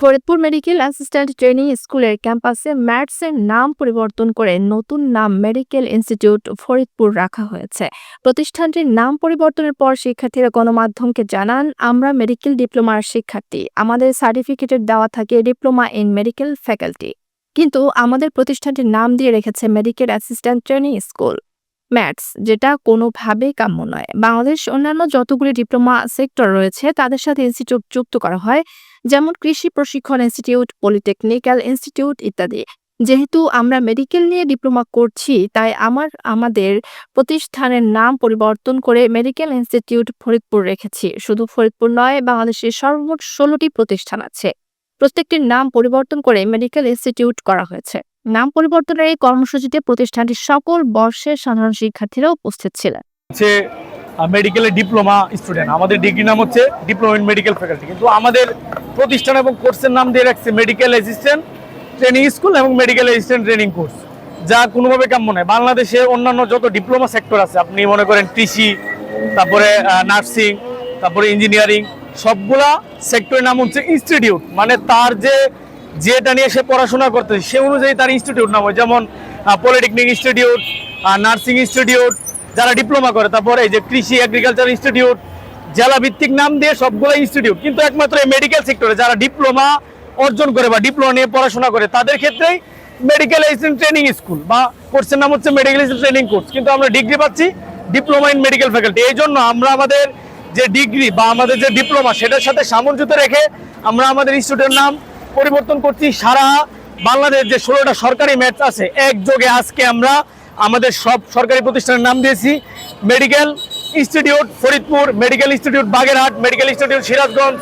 Faridpur medical assistant training স্কুলের ক্যাম্পাসে ম্যাটসের নাম পরিবর্তন করে নতুন নাম মেডিকেল ইনস্টিটিউট ফরিদপুর রাখা হয়েছে। প্রতিষ্ঠানটির নাম পরিবর্তনের পর শিক্ষার্থীরা গণমাধ্যমকে জানান, আমরা মেডিকেল ডিপ্লোমার শিক্ষার্থী, আমাদের সার্টিফিকেটের দেওয়া থাকে ডিপ্লোমা ইন মেডিকেল ফ্যাকাল্টি, কিন্তু আমাদের প্রতিষ্ঠানটির নাম দিয়ে রেখেছে medical assistant training school mats, যেটা কোনোভাবেই কাম্য নয়। বাংলাদেশ অন্যান্য যতগুলি ডিপ্লোমা সেক্টর রয়েছে তাদের সাথে ইনস্টিটিউট যুক্ত করা হয়, যেমন কৃষি প্রশিক্ষণ ইনস্টিটিউট, পলিটেকনিক্যাল ইনস্টিটিউট ইত্যাদি। যেহেতু আমরা মেডিকেল নিয়ে ডিপ্লোমা করছি, তাই আমাদের প্রতিষ্ঠানের নাম পরিবর্তন করে মেডিকেল ইনস্টিটিউট ফরিদপুর রেখেছি। শুধু ফরিদপুর নয়, বাংলাদেশের সর্বমোট ১৬টি প্রতিষ্ঠান আছে, প্রত্যেকটির নাম পরিবর্তন করে মেডিকেল ইনস্টিটিউট করা হয়েছে। নাম পরিবর্তনের এই কর্মসূচিতে প্রতিষ্ঠানটির সকল বর্ষের সাধারণ শিক্ষার্থীরা উপস্থিত ছিলেন। হচ্ছে মেডিকেলের ডিপ্লোমা স্টুডেন্ট, আমাদের ডিগ্রি নাম হচ্ছে ডিপ্লোমা ইন মেডিকেল ফ্যাকাল্টি, কিন্তু আমাদের প্রতিষ্ঠান এবং কোর্সের নাম দিয়ে রাখছে মেডিকেল অ্যাসিস্ট্যান্ট ট্রেনিং স্কুল এবং মেডিকেল অ্যাসিস্ট্যান্ট ট্রেনিং কোর্স, যা কোনোভাবে কাম্য নয়। বাংলাদেশে অন্যান্য যত ডিপ্লোমা সেক্টর আছে, আপনি মনে করেন কৃষি, তারপরে নার্সিং, তারপরে ইঞ্জিনিয়ারিং, সবগুলা সেক্টরের নাম হচ্ছে ইনস্টিটিউট, মানে তার যেটা নিয়ে সে পড়াশোনা করতেছে সে অনুযায়ী তার ইনস্টিটিউট নাম হয়। যেমন পলিটেকনিক ইনস্টিটিউট, নার্সিং ইনস্টিটিউট যারা ডিপ্লোমা করে, তারপরে এই যে কৃষি এগ্রিকালচার ইনস্টিটিউট, জেলা ভিত্তিক নাম দিয়ে সবগুলো ইনস্টিটিউট। কিন্তু একমাত্র এই মেডিকেল সেক্টরে যারা ডিপ্লোমা অর্জন করে বা ডিপ্লোমা নিয়ে পড়াশোনা করে তাদের ক্ষেত্রেই মেডিকেল অ্যাসিস্ট্যান্ট ট্রেনিং স্কুল বা কোর্সের নাম হচ্ছে মেডিকেল অ্যাসিস্ট্যান্ট ট্রেনিং কোর্স, কিন্তু আমরা ডিগ্রি পাচ্ছি ডিপ্লোমা ইন মেডিকেল ফ্যাকাল্টি। এই জন্য আমরা আমাদের যে ডিগ্রি বা আমাদের যে ডিপ্লোমা সেটার সাথে সামঞ্জস্য রেখে আমরা আমাদের ইনস্টিটিউটের নাম পরিবর্তন করছি। সারা বাংলাদেশ যে 16টা সরকারি ম্যাটস আছে, একযোগে আজকে আমরা আমাদের সব সরকারি প্রতিষ্ঠানের নাম দিয়েছি medical institute Faridpur, medical institute Bagerhat, medical institute Sirajganj.